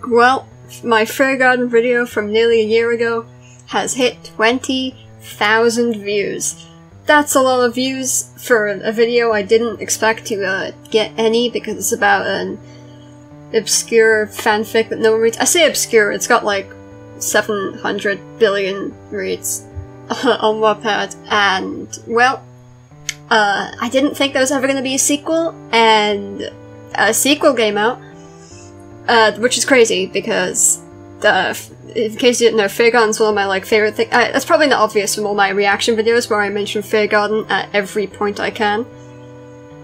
Well, my Fair Garden video from nearly a year ago has hit 20,000 views. That's a lot of views for a video I didn't expect to get any, because it's about an obscure fanfic that no one reads. I say obscure, it's got like 700 billion reads on Wattpad, and well, I didn't think there was ever going to be a sequel, and a sequel came out, which is crazy because, in case you didn't know, Fair Garden's one of my favorite things. That's probably not obvious from all my reaction videos where I mention Fair Garden at every point I can.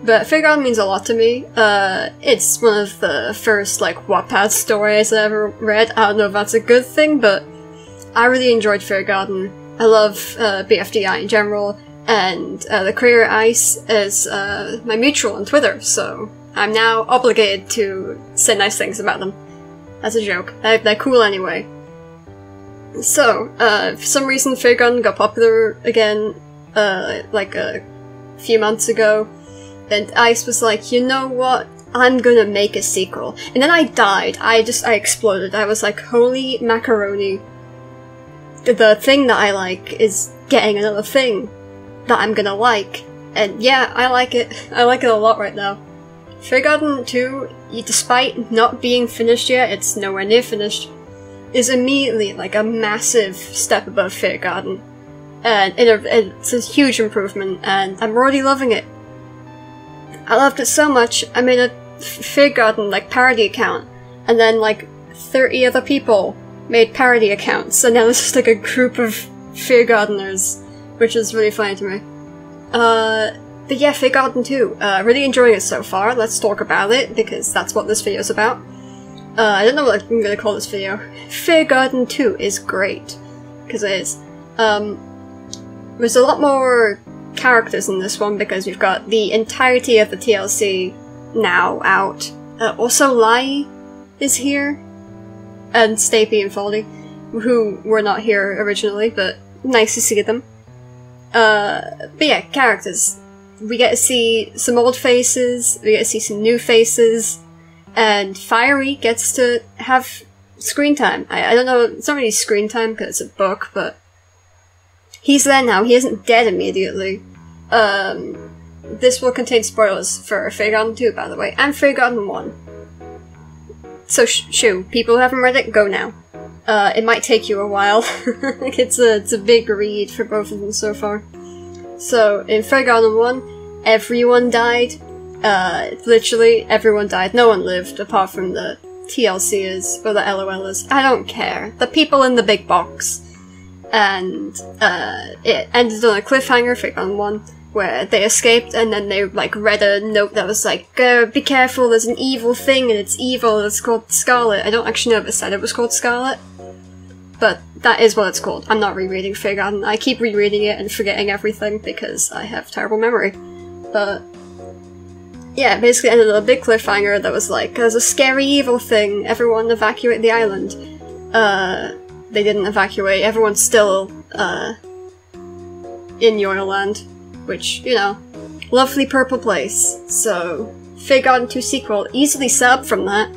But Fair Garden means a lot to me. It's one of the first Wattpad stories I ever read. I don't know if that's a good thing, but I really enjoyed Fair Garden. I love BFDI in general, and the creator Ice is my mutual on Twitter, so I'm now obligated to say nice things about them. As a joke. They're cool anyway. So, for some reason Fair Garden got popular again, a few months ago, and Ice was like, you know what? I'm gonna make a sequel. And then I died. I exploded. I was like, holy macaroni. The thing that I like is getting another thing that I'm gonna like. And yeah, I like it. I like it a lot right now. Fair Garden 2, despite not being finished yet, it's nowhere near finished, is immediately a massive step above Fair Garden. And it's a huge improvement, and I'm already loving it. I loved it so much, I made a Fair Garden parody account, and then 30 other people made parody accounts, and now there's just a group of Fair Gardeners, which is really funny to me. But yeah, Fair Garden 2, really enjoying it so far. Let's talk about it, because that's what this video's about. I don't know what I'm gonna call this video. Fair Garden 2 is great, because it is. There's a lot more characters in this one, because we've got the entirety of the TLC now out. Also Lai is here, and Stapy and Foldy, who were not here originally, but nice to see them. But yeah, characters. We get to see some old faces, we get to see some new faces, and Fiery gets to have screen time. I don't know, it's not really screen time because it's a book, but he's there now, he isn't dead immediately. This will contain spoilers for Fair Garden 2, by the way, and Fair Garden 1. So shoo, people who haven't read it, go now. It might take you a while. It's a big read for both of them so far. So, in Fair Garden 1, everyone died. Literally, everyone died. No one lived, apart from the TLCers, or the LOLers. I don't care. The people in the big box. And, it ended on a cliffhanger, Fair Garden 1, where they escaped, and then they, read a note that was be careful, there's an evil thing, and it's evil, it's called Scarlet. I don't actually know if it said it was called Scarlet, but that is what it's called. I'm not rereading Fair Garden. I keep rereading it and forgetting everything because I have terrible memory. But yeah, it basically ended on a big cliffhanger that was there's a scary evil thing, everyone evacuate the island. They didn't evacuate, everyone's still, in Yoyland, which, you know, lovely purple place. So, Fair Garden 2 sequel easily set up from that,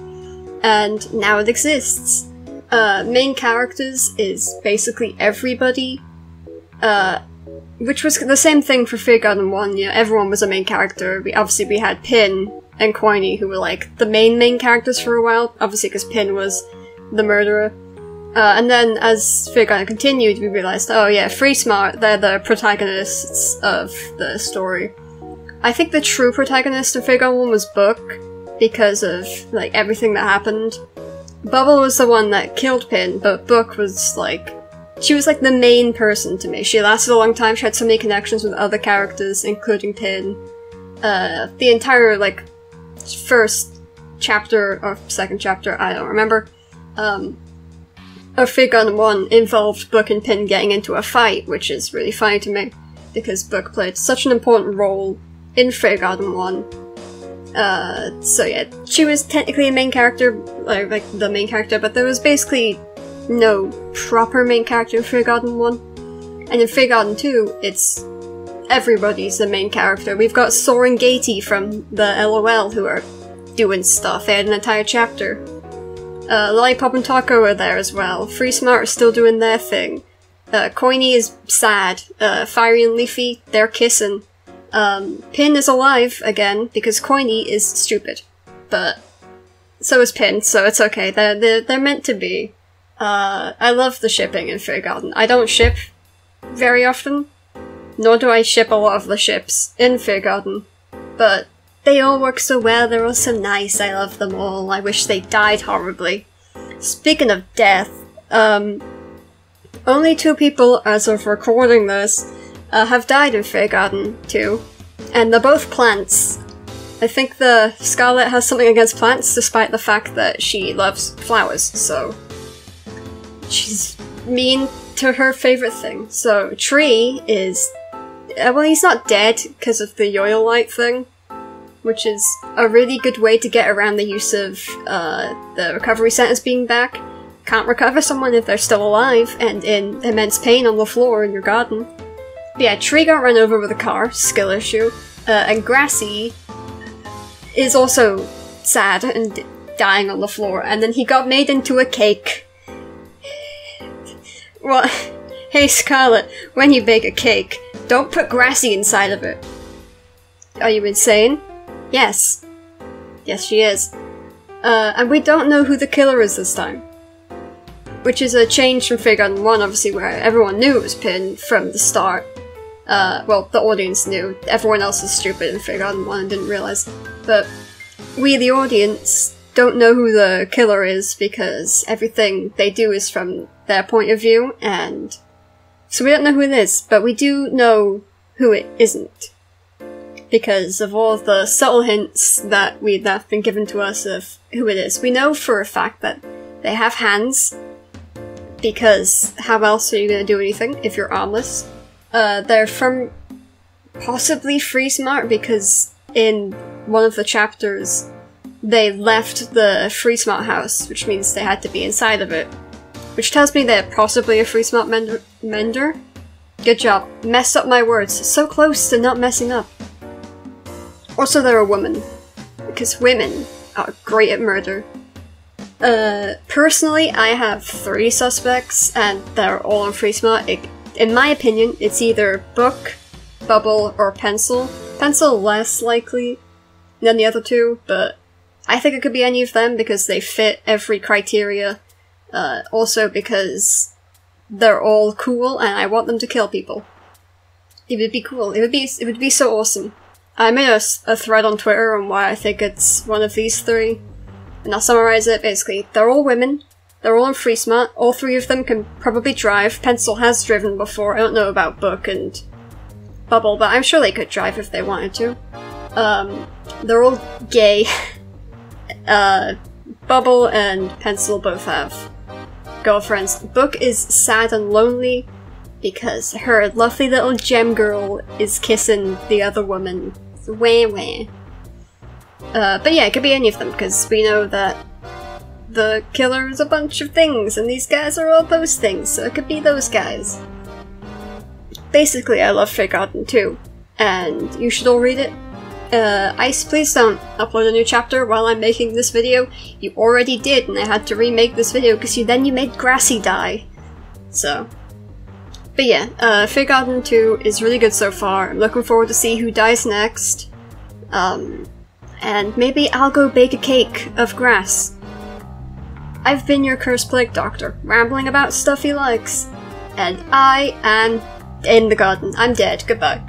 and now it exists. Main characters is basically everybody, which was the same thing for Fair Garden 1, you know, everyone was a main character. Obviously we had Pin and Coiny, who were the main characters for a while, obviously because Pin was the murderer. And then as Fair Garden continued, we realized, oh yeah, Free Smart, they're the protagonists of the story. I think the true protagonist of Fair Garden 1 was Book, because of, everything that happened. Bubble was the one that killed Pin, but Book was, she was, the main person to me. She lasted a long time, she had so many connections with other characters, including Pin. The entire, first chapter, or second chapter, I don't remember, of Fair Garden 1 involved Book and Pin getting into a fight, which is really funny to me, because Book played such an important role in Fair Garden 1. So yeah, she was technically a main character, the main character, but there was basically no proper main character in Fair Garden 1. And in Fair Garden 2, it's everybody's the main character. We've got Soren Gatey from the LOL who are doing stuff. They had an entire chapter. Lollipop and Taco are there as well. Free Smart are still doing their thing. Coiny is sad. Fiery and Leafy, they're kissing. Pin is alive again because Coiny is stupid, but so is Pin, so it's okay. They're meant to be. I love the shipping in Fairy Garden. I don't ship very often, nor do I ship a lot of the ships in Fairy Garden, but they all work so well. They're all so nice. I love them all. I wish they died horribly. Speaking of death, only 2 people as of recording this have died in Fairy Garden 2, and they're both plants. I think the Scarlet has something against plants, despite the fact that she loves flowers, so she's mean to her favorite thing. So Tree is, well, he's not dead because of the Yoil Light thing, which is a really good way to get around the use of the recovery centers being back. Can't recover someone if they're still alive and in immense pain on the floor in your garden. But yeah, Tree got run over with a car, skill issue, and Grassy is also sad and dying on the floor, and then he got made into a cake. What? Hey Scarlet, when you bake a cake, don't put Grassy inside of it. Are you insane? Yes. Yes, she is. And we don't know who the killer is this time. Which is a change from Fairy Garden 1, obviously, where everyone knew it was Pin from the start. Well, the audience knew. Everyone else is stupid in Fairy Garden 1 and didn't realize. But we, the audience, don't know who the killer is because everything they do is from their point of view, and so we don't know who it is, but we do know who it isn't. Because of all the subtle hints that have been given to us of who it is. We know for a fact that they have hands, because how else are you going to do anything if you're armless? They're from possibly Free Smart, because in one of the chapters they left the Free Smart house, which means they had to be inside of it. Which tells me they're possibly a Free Smart mender. Good job. Messed up my words. So close to not messing up. Also, they're a woman, because women are great at murder. Personally, I have 3 suspects, and they're all on Free Smart. In my opinion, it's either Book, Bubble, or Pencil. Pencil less likely than the other 2, but I think it could be any of them because they fit every criteria. Also because they're all cool, and I want them to kill people. It would be cool. It would be so awesome. I made a thread on Twitter on why I think it's one of these 3, and I'll summarize it. Basically, they're all women, they're all in Free Smart, all 3 of them can probably drive. Pencil has driven before. I don't know about Book and Bubble, but I'm sure they could drive if they wanted to. They're all gay. Bubble and Pencil both have girlfriends. Book is sad and lonely because her lovely little gem girl is kissing the other woman. Wah wah. But yeah, it could be any of them, because we know that the killer is a bunch of things, and these guys are all those things, so it could be those guys. Basically, I love Fairy Garden 2, and you should all read it. Ice, please don't upload a new chapter while I'm making this video. You already did, and I had to remake this video because you made Grassy die. So. But yeah, Fairy Garden 2 is really good so far. I'm looking forward to see who dies next. And maybe I'll go bake a cake of grass. I've been your Cursed Plague Doctor, rambling about stuff he likes. And I am in the garden. I'm dead. Goodbye.